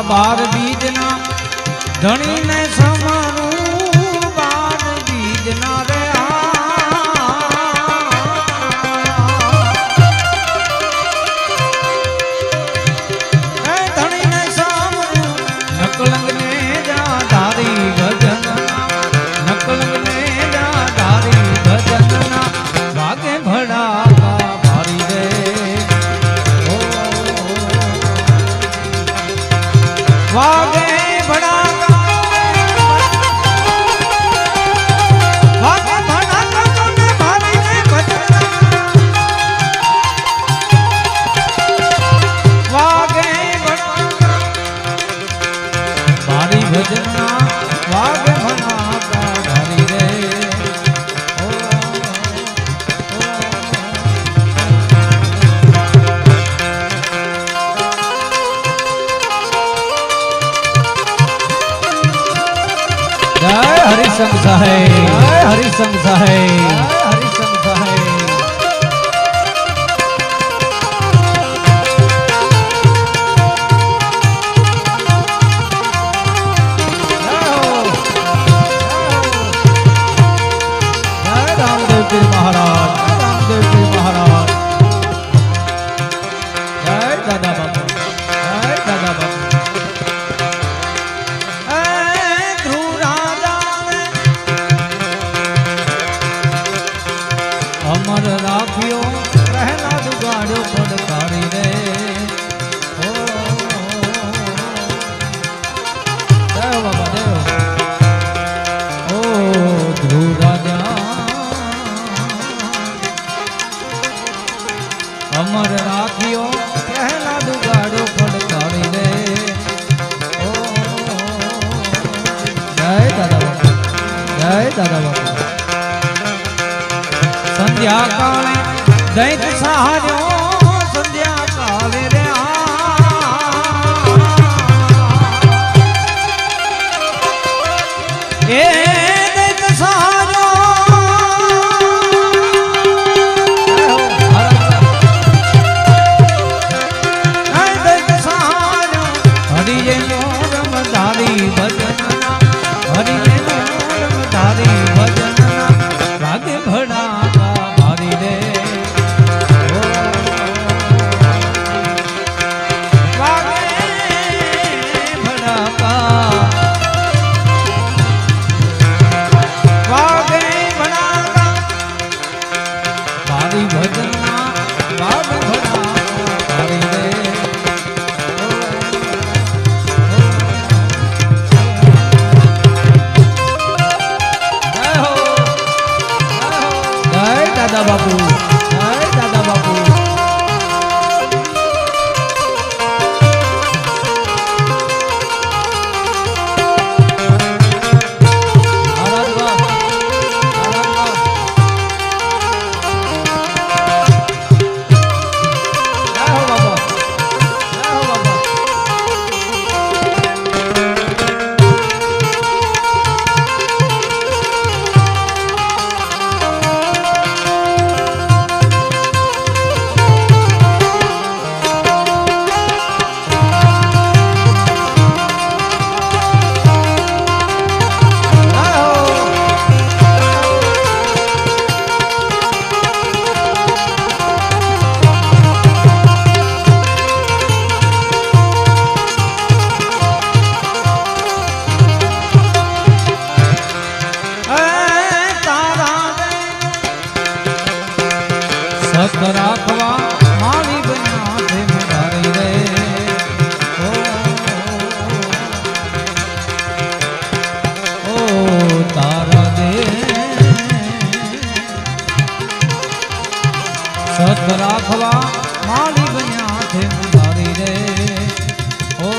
बार बीजना धनी ने समारू बार बीजना रे धनी ने समारू नकलंग ने जा धारी भजन नकलंग ने जा धारी भजन वागे भड़ा भारी रे वागे भजना वाग भना भारी रे जय हरिसंग साहेब जय हरिसंग साहेब हरिसंग साहेब महाराज रामदेव जी महाराज जय दादा बाबू जय दादा बाबू ध्रुव राजा अमर राखियो रहना दुगाड़ो पड़कारी रे जय बाबा जय ध्रुव राजा अमर राखियो पहला दुगाड़ो फटकारी रे जय दादा बाबू जय दादा बाबू संध्या काले दैत सहारो संध्या काले रे दैत सहारो दादा बाबू जय दादा बाबू सत राखवा माली बना दे मुरारी रे ओ तारा दे सत राखवा माली बना दे मुरारी रे ओ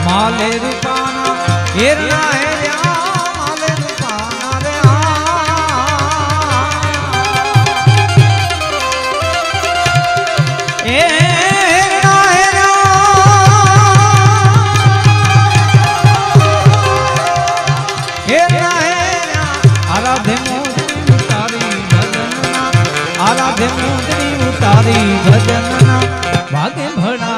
माले रूपाना हिरना है आराधे मोदरी उतारी भजन भागे भड़ा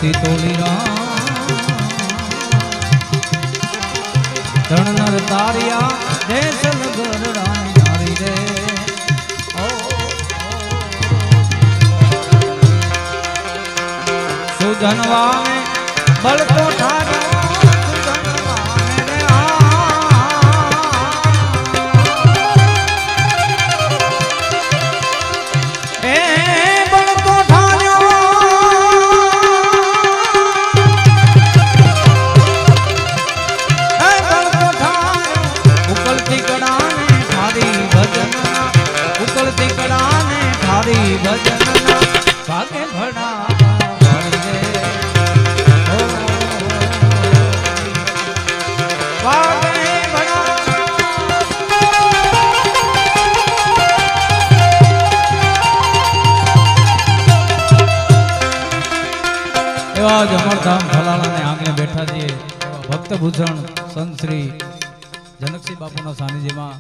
ધરતી તોલી ધણ નર તારિયા દેશ નગર રાણી નારી રે સુધનવાને બળકો ઠાર્યો સુધનવાને રે એ બળકો ઠાર્યો એ બળકો ઠાર્યો ઉકળતી કડાને ઠારી ભજનના ઉકળતી કડાને ઠારી ભજનના ભાગે ભણા એવા જ અમરધામ ફલાણાને આંગણે બેઠા છીએ ભક્ત ભૂષણ સંત શ્રી જનકસિંહ બાપુના સાનિધ્યમાં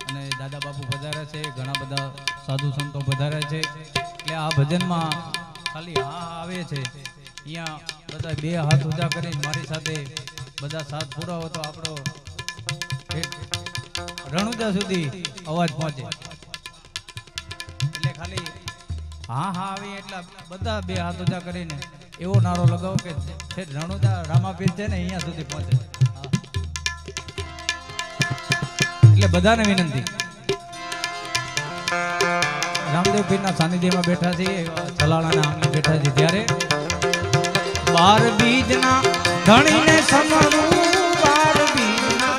અને દાદા બાપુ પધાર્યા છે, ઘણા બધા સાધુ સંતો પધાર્યા છે. એટલે આ ભજનમાં ખાલી હા આવે છે. અહીંયા બધા બે હાથ ઊંચા કરીને મારી સાથે બધા સાથ પુરાવો તો આપણો રણુજા સુધી અવાજ પહોંચે. એટલે ખાલી હા હા આવે એટલે બધા બે હાથ ઊંચા કરીને એવો નારો લગાવો કે રણુજા રામાપીર છે ને અહીંયા સુધી પહોંચે. એટલે બધાને વિનંતી, રામદેવ પીરના સાનિધ્યમાં બેઠા છીએ, ચલાણાના આંગણે બેઠા છીએ, ત્યારે 12 બીજના ધણીને સમરું 12 બીજના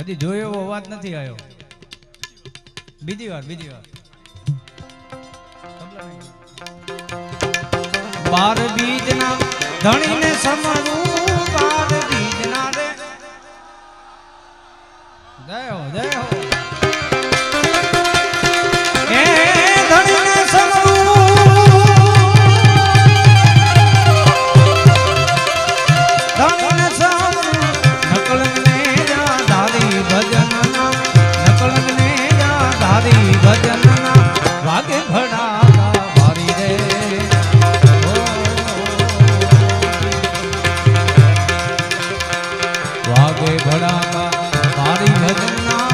હજી જોયો એવો અવાજ નથી આવ્યો. બીજી વાર 12 બીજના ધણીને સમરું 12 બીજના રે જય હો જય હો એ ધણીને સમરું ધણીને સમરું નકળને જા ધારી ભજનના નકળને જા ધારી ભજનના વાગે ભડાકા વારી રે વાગે ભડાકા વારી ભજનના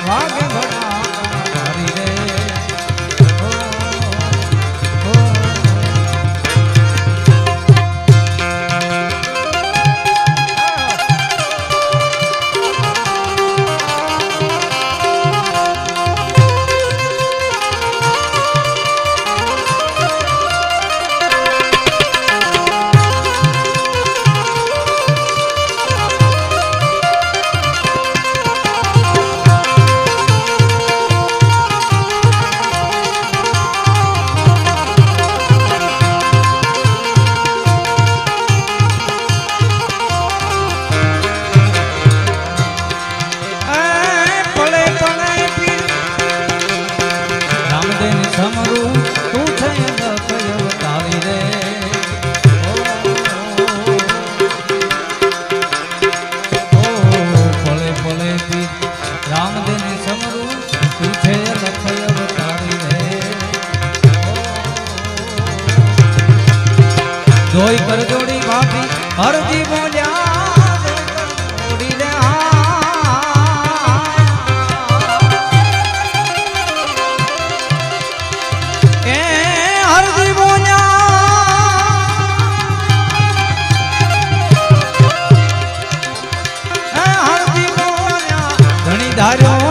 વાગે ભડાકા વારી રે જોઈ કર જોડી ભાભી હરજી બોલ્યા જોડી લે એ હરજી બોલ્યા હરજી બોલ્યા ધણી ધાર્યો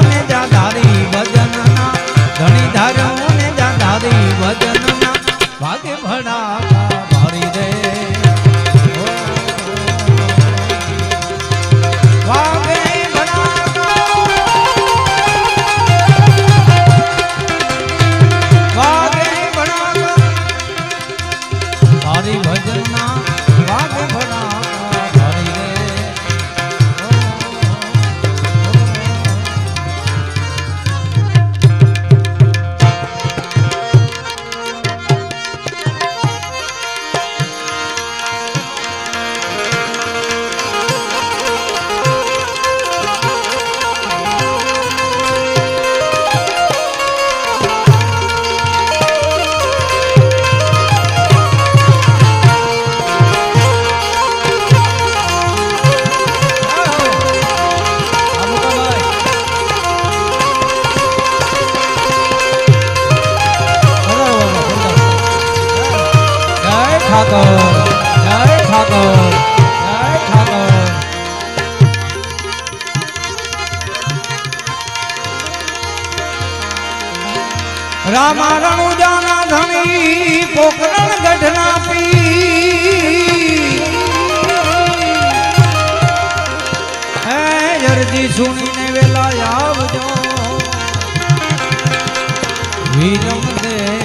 રામા રણુજાના ધણી પોકરણ ગઢના પી હે અરજી સુણીને વેલા આવજો વીરમ દે